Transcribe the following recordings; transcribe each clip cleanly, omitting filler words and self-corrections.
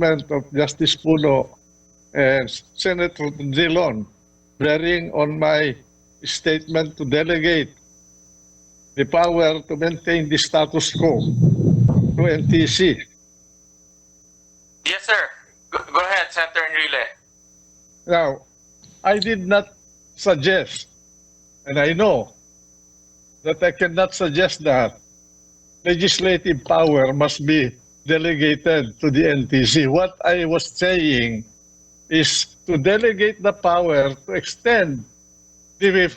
of Justice Puno and Senator Dillon bearing on my statement to delegate the power to maintain the status quo to NTC. Yes, sir. Go ahead, Senator Enrile. Now, I did not suggest, and I know that I cannot suggest that legislative power must be delegated to the NTC. What I was saying is to delegate the power to extend the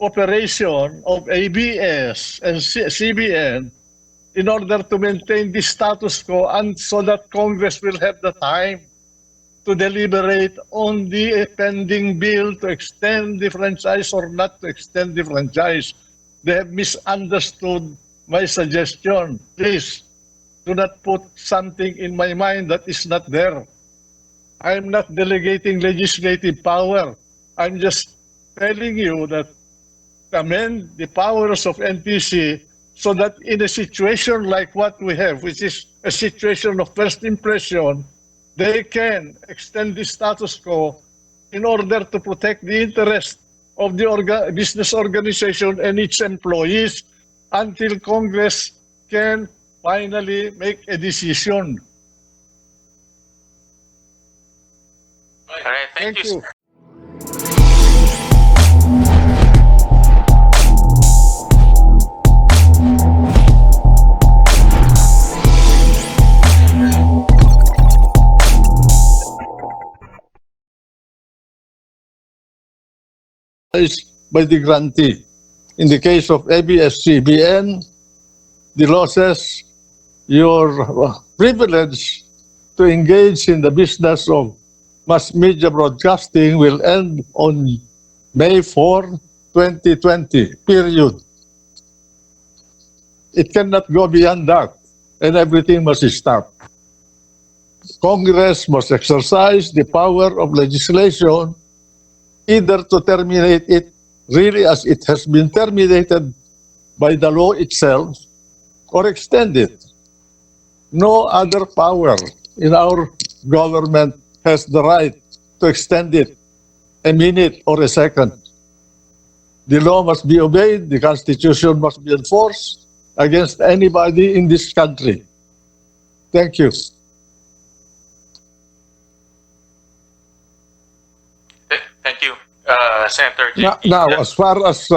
operation of ABS and CBN in order to maintain the status quo and so that Congress will have the time to deliberate on the pending bill to extend the franchise or not to extend the franchise. They have misunderstood my suggestion. Please, do not put something in my mind that is not there. I am not delegating legislative power. I'm just telling you that amend the powers of NTC so that in a situation like what we have, which is a situation of first impression, they can extend the status quo in order to protect the interest of the business organization and its employees until Congress can finally make a decision. All right, thank you. By the grantee. In the case of ABS-CBN, the law says your privilege to engage in the business of mass media broadcasting will end on May 4, 2020, period. It cannot go beyond that, and everything must stop. Congress must exercise the power of legislation either to terminate it really as it has been terminated by the law itself or extend it. No other power in our government has the right to extend it a minute or a second. The law must be obeyed, the Constitution must be enforced against anybody in this country. Thank you. Thank you, Senator. Now, as far as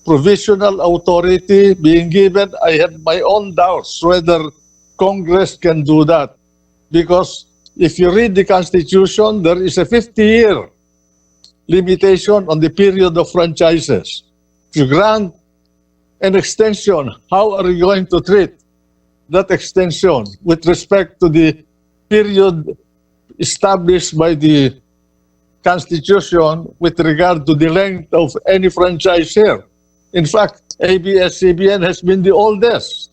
provisional authority being given, I have my own doubts whether Congress can do that. Because if you read the Constitution, there is a 50-year limitation on the period of franchises. If you grant an extension, how are you going to treat that extension with respect to the period established by the Constitution with regard to the length of any franchise here? In fact, ABS-CBN has been the oldest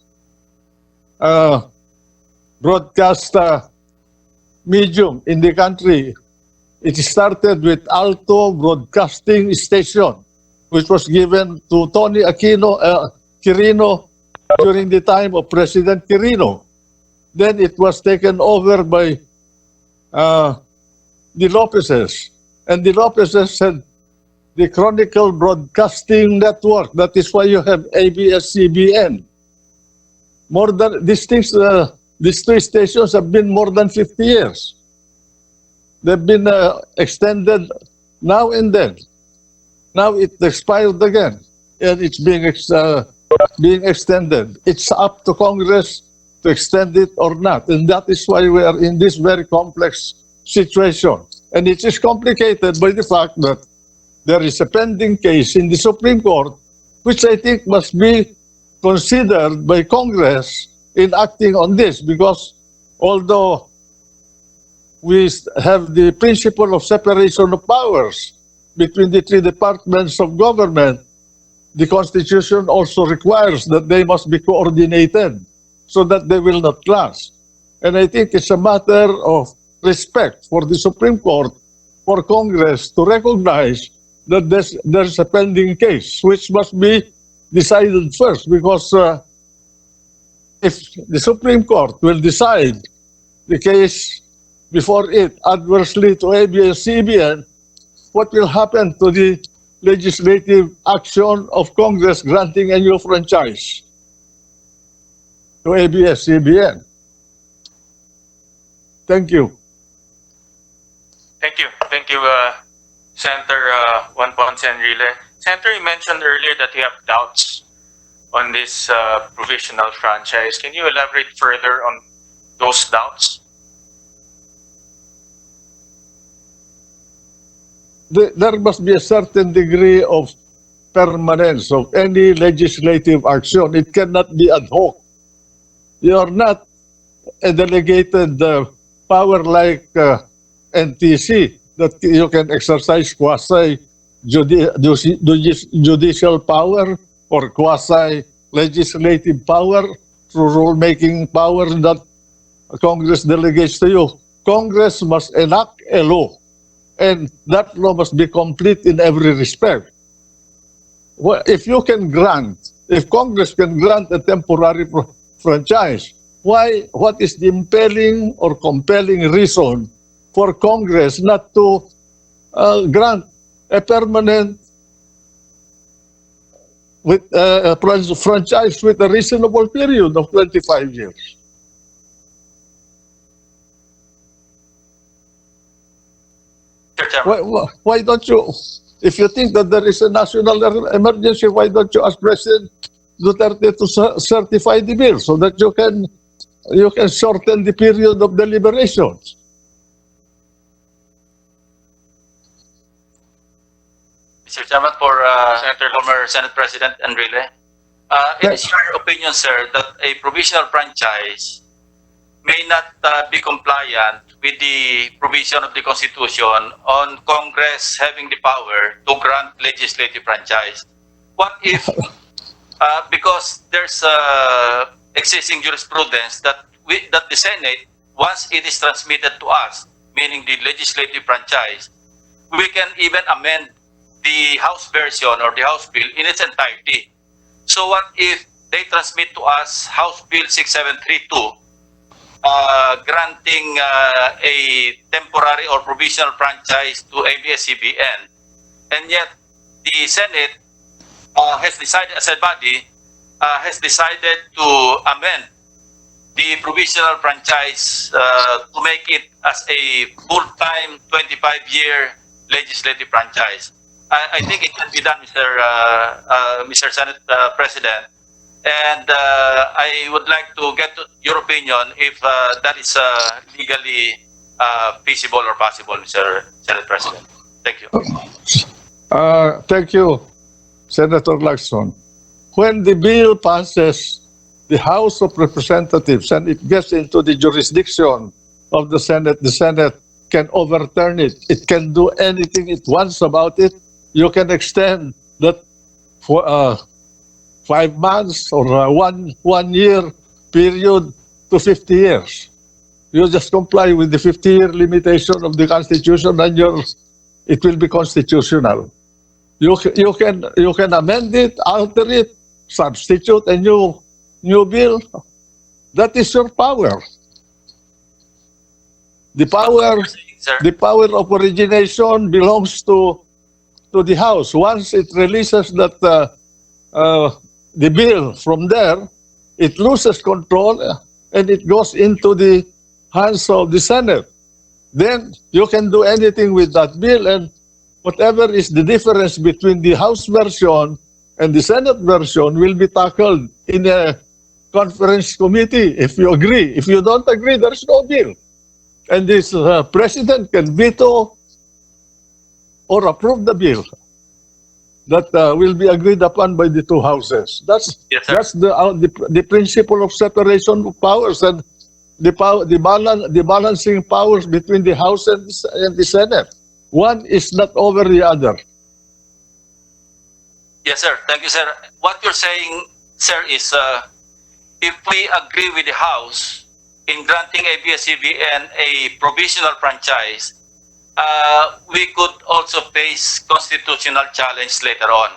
broadcast medium in the country. It started with Alto Broadcasting Station, which was given to Tony Quirino during the time of President Quirino. Then it was taken over by the Lopezes. And the Lopezes had the Chronicle Broadcasting Network. That is why you have ABS-CBN. More than these things, these three stations have been more than 50 years. They've been extended now and then. Now it expired again, and it's being extended. It's up to Congress to extend it or not, and that is why we are in this very complex situation. And it is complicated by the fact that there is a pending case in the Supreme Court, which I think must be considered by Congress in acting on this, because although we have the principle of separation of powers between the three departments of government, the Constitution also requires that they must be coordinated so that they will not clash. And I think it's a matter of respect for the Supreme Court, for Congress to recognize that there's a pending case which must be decided first, because if the Supreme Court will decide the case before it adversely to ABS-CBN, what will happen to the legislative action of Congress granting a new franchise to ABS-CBN? Thank you. Thank you. Thank you, Senator Juan Ponce Enrile. Senator, you mentioned earlier that you have doubts on this provisional franchise. Can you elaborate further on those doubts? There must be a certain degree of permanence of any legislative action. It cannot be ad hoc. You are not a delegated power like NTC that you can exercise quasi-judicial power or quasi-legislative power through rule-making power that Congress delegates to you. Congress must enact a law, and that law must be complete in every respect. Well, if Congress can grant a temporary franchise, what is the impelling or compelling reason for Congress not to grant a permanent franchise with a reasonable period of 25 years? Why don't you, if you think that there is a national emergency, why don't you ask President Duterte to certify the bill so that you can shorten the period of deliberations? Mr. Chairman, for former Senate President Enrile, it is your opinion, sir, that a provisional franchise may not be compliant with the provision of the Constitution on Congress having the power to grant legislative franchise. What if, because there's existing jurisprudence that the Senate, once it is transmitted to us, meaning the legislative franchise, we can even amend the House version or the House bill in its entirety. So what if they transmit to us House Bill 6732, granting a temporary or provisional franchise to ABS-CBN, and yet the Senate has decided, as a body, has decided to amend the provisional franchise to make it as a full-time 25-year legislative franchise. I think it can be done, Mr. Senate President. And I would like to get your opinion if that is legally feasible or possible, Mr. Senate President. Thank you. Thank you, Senator Lacson. When the bill passes the House of Representatives and it gets into the jurisdiction of the Senate can overturn it. It can do anything it wants about it. You can extend that for 5 months or one year period to 50 years. You just comply with the 50-year limitation of the Constitution, and it will be constitutional. You can amend it, alter it, substitute a new bill. That is your power. The power of origination belongs to the House. Once it releases that the bill from there, it loses control and it goes into the hands of the Senate. Then you can do anything with that bill, and whatever is the difference between the House version and the Senate version will be tackled in a conference committee if you agree. If you don't agree, there's no bill. And this president can veto or approve the bill that will be agreed upon by the two houses. That's the principle of separation of powers and the balancing powers between the House and the Senate. One is not over the other. Yes, sir. Thank you, sir. What you're saying, sir, is if we agree with the House in granting ABS-CBN a provisional franchise, we could also face constitutional challenge later on.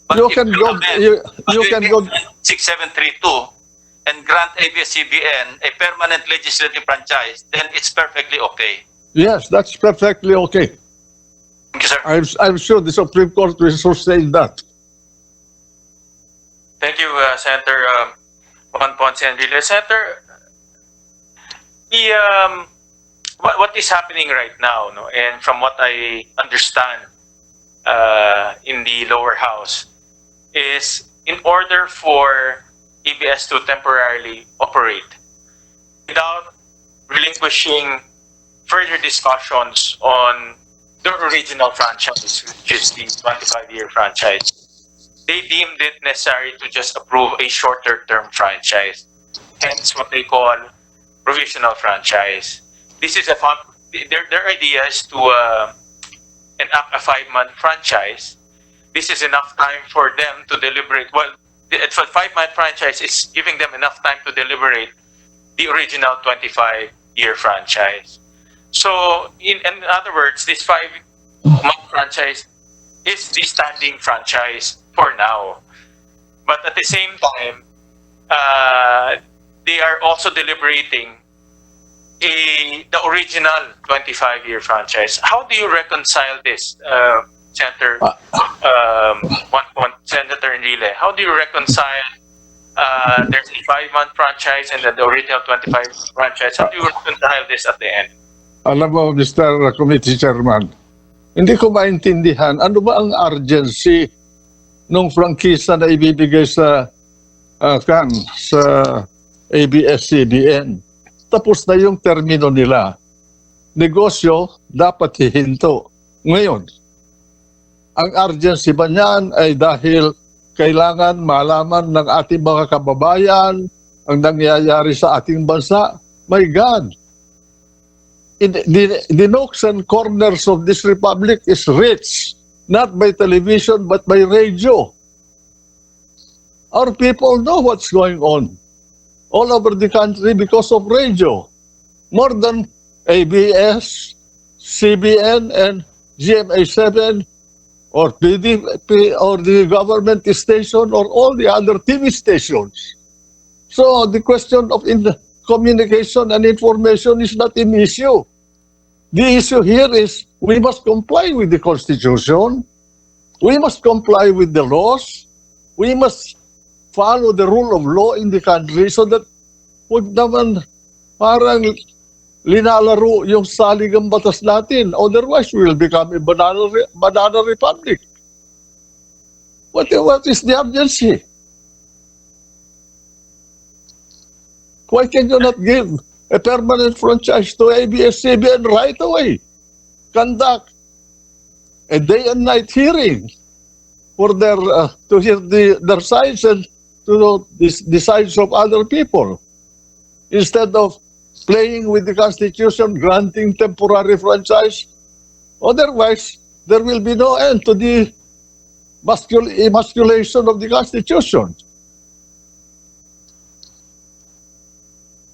But You can go 6732, and grant ABS-CBN a permanent legislative franchise, then it's perfectly okay. Yes, that's perfectly okay. Thank you, sir. I'm sure the Supreme Court will sustain that. Thank you, Senator Juan Ponce and Enrile. Senator, what is happening right now, no? And from what I understand in the lower house, is in order for EBS to temporarily operate without relinquishing further discussions on the original franchise, which is the 25-year franchise, they deemed it necessary to just approve a shorter term franchise, hence what they call provisional franchise. This is their idea is to enact a 5-month franchise. This is enough time for them to deliberate. Well, the 5-month franchise is giving them enough time to deliberate the original 25-year franchise. So, in other words, this 5-month franchise is the standing franchise for now. But at the same time, they are also deliberating the original 25-year franchise. How do you reconcile this, Senator Senator Enrile? How do you reconcile there's a 5-month franchise and then the original 25 franchise? How do you reconcile this at the end? Alam mo, Mr. Committee Chairman, hindi ko maintindihan ano ba ang urgency nung prangkisa na ibibigay sa sa ABS-CBN. Tapos na yung termino nila. Negosyo dapat hihinto. Ngayon, ang urgency ba niyan ay dahil kailangan malaman ng ating mga kababayan ang nangyayari sa ating bansa? My God! The nooks and corners of this republic is rich, not by television but by radio. Our people know what's going on all over the country because of radio. More than ABS, CBN, and GMA7, or PDP, or the government station, or all the other TV stations. So the question of communication and information is not an issue. The issue here is we must comply with the Constitution. We must comply with the laws. We must follow the rule of law in the country so that huwag naman parang linalaro yung saligang batas natin. Otherwise, we will become a banana republic. What is the urgency? Why can you not give a permanent franchise to ABS-CBN right away? Conduct a day and night hearing for their to hear their sides and to know the sides of other people, instead of playing with the Constitution, granting temporary franchise. Otherwise, there will be no end to the emasculation of the Constitution.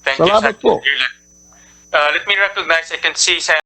Thank you, Salamat Senator po. Enrile. Let me recognize, I can see